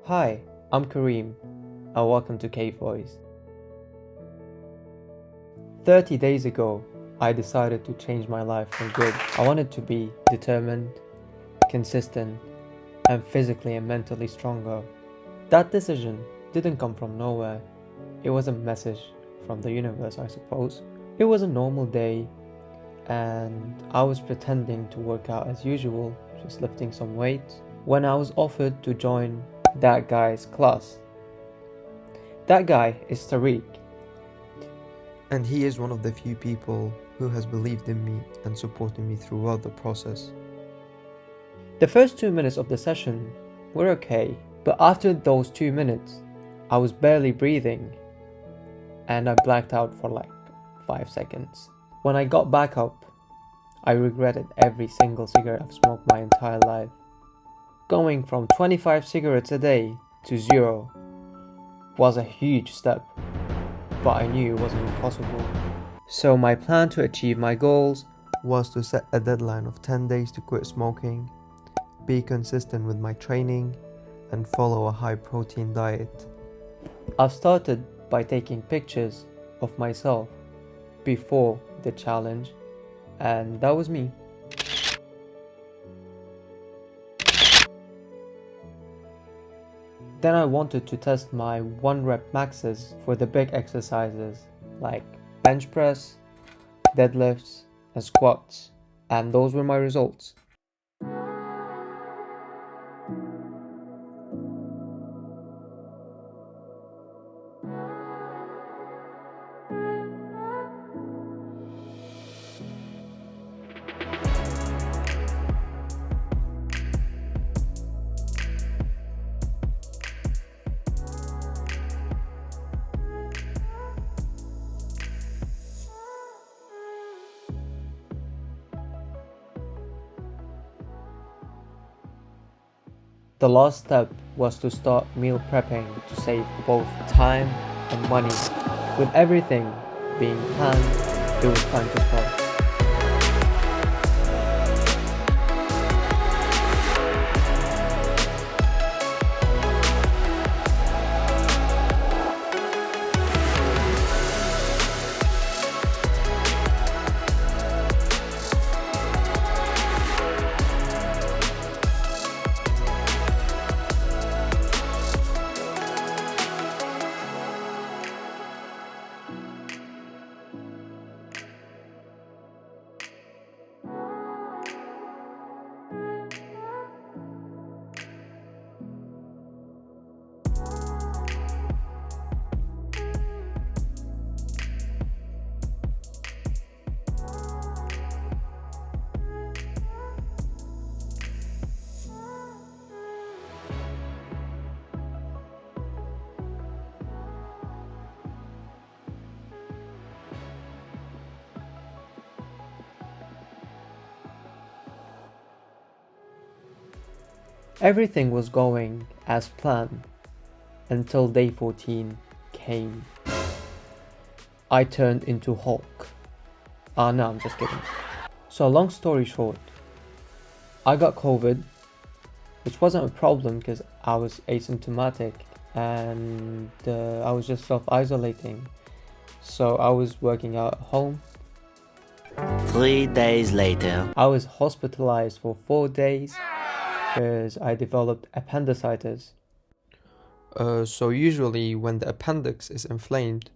Hi, I'm Kareem, and welcome to Cave Voice. 30 days ago, I decided to change my life for good. I wanted to be determined, consistent, and physically and mentally stronger. That decision didn't come from nowhere. It was a message from the universe, I suppose. It was a normal day, and I was pretending to work out as usual, just lifting some weights, when I was offered to join that guy's class. That guy is Tariq. And he is one of the few people who has believed in me and supported me throughout the process. The first 2 minutes of the session were okay, but after those 2 minutes, I was barely breathing and I blacked out for like 5 seconds. When I got back up, I regretted every single cigarette I've smoked my entire life. Going from 25 cigarettes a day to 0 was a huge step, but I knew it wasn't impossible. So my plan to achieve my goals Was to set a deadline of 10 days to quit smoking, be consistent with my training, and follow a high protein diet. I've started by taking pictures of myself before the challenge, and that was me. Then I wanted to test my 1 rep maxes for the big exercises like bench press, deadlifts, and squats, and those were my results. The last step was to start meal prepping to save both time and money. With everything being planned, it was time to start. Everything was going as planned until day 14 came. I turned into Hulk. No, I'm just kidding. So long story short, I got COVID, which wasn't a problem because I was asymptomatic and I was just self-isolating. So I was working out at home. 3 days later. I was hospitalized for 4 days because I developed appendicitis. So usually when the appendix is inflamed,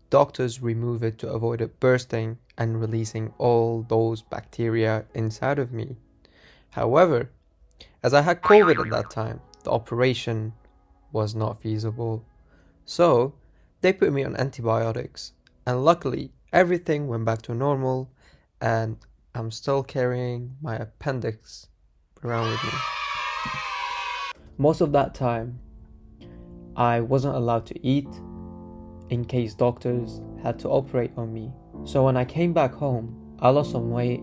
doctors remove it to avoid it bursting and releasing all those bacteria inside of me. However, as I had COVID at that time, the operation was not feasible. So they put me on antibiotics, and luckily everything went back to normal, and I'm still carrying my appendix around with me. Most of that time, I wasn't allowed to eat in case doctors had to operate on me. So when I came back home, I lost some weight.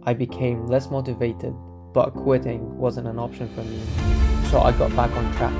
I became less motivated, but quitting wasn't an option for me. So I got back on track.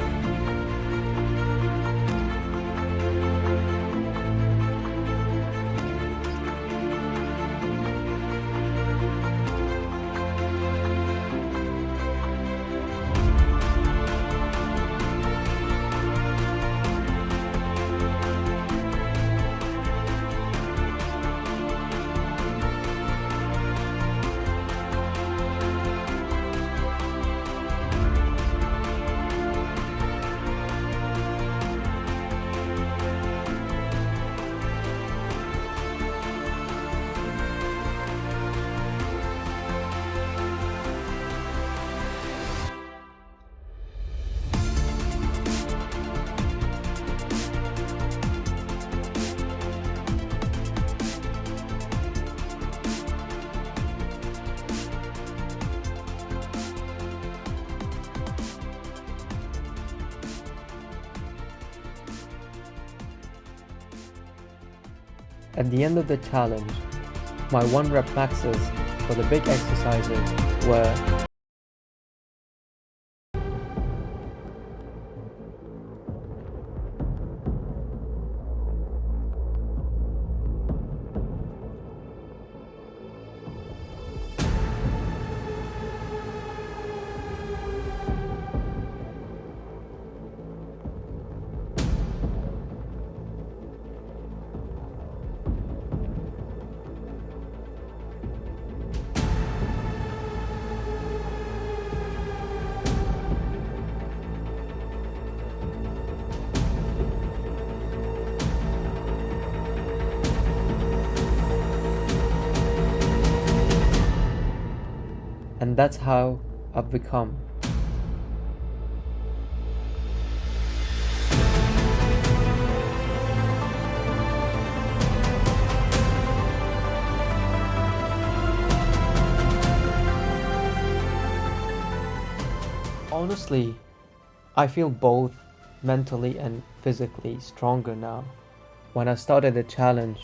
At the end of the challenge, my 1 rep maxes for the big exercises were and that's how I've become. Honestly, I feel both mentally and physically stronger now. When I started the challenge,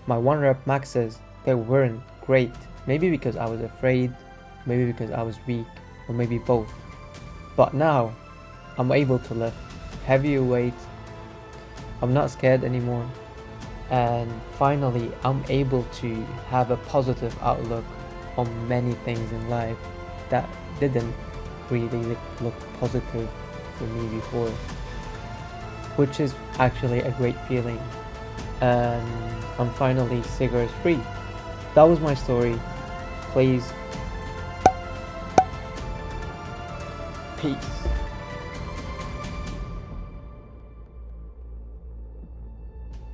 my 1 rep maxes, they weren't great. Maybe because I was afraid, maybe because I was weak, or maybe both. But now, I'm able to lift heavier weights, I'm not scared anymore, and finally I'm able to have a positive outlook on many things in life that didn't really look positive for me before, which is actually a great feeling, and I'm finally cigarettes free. That was my story. Please, peace.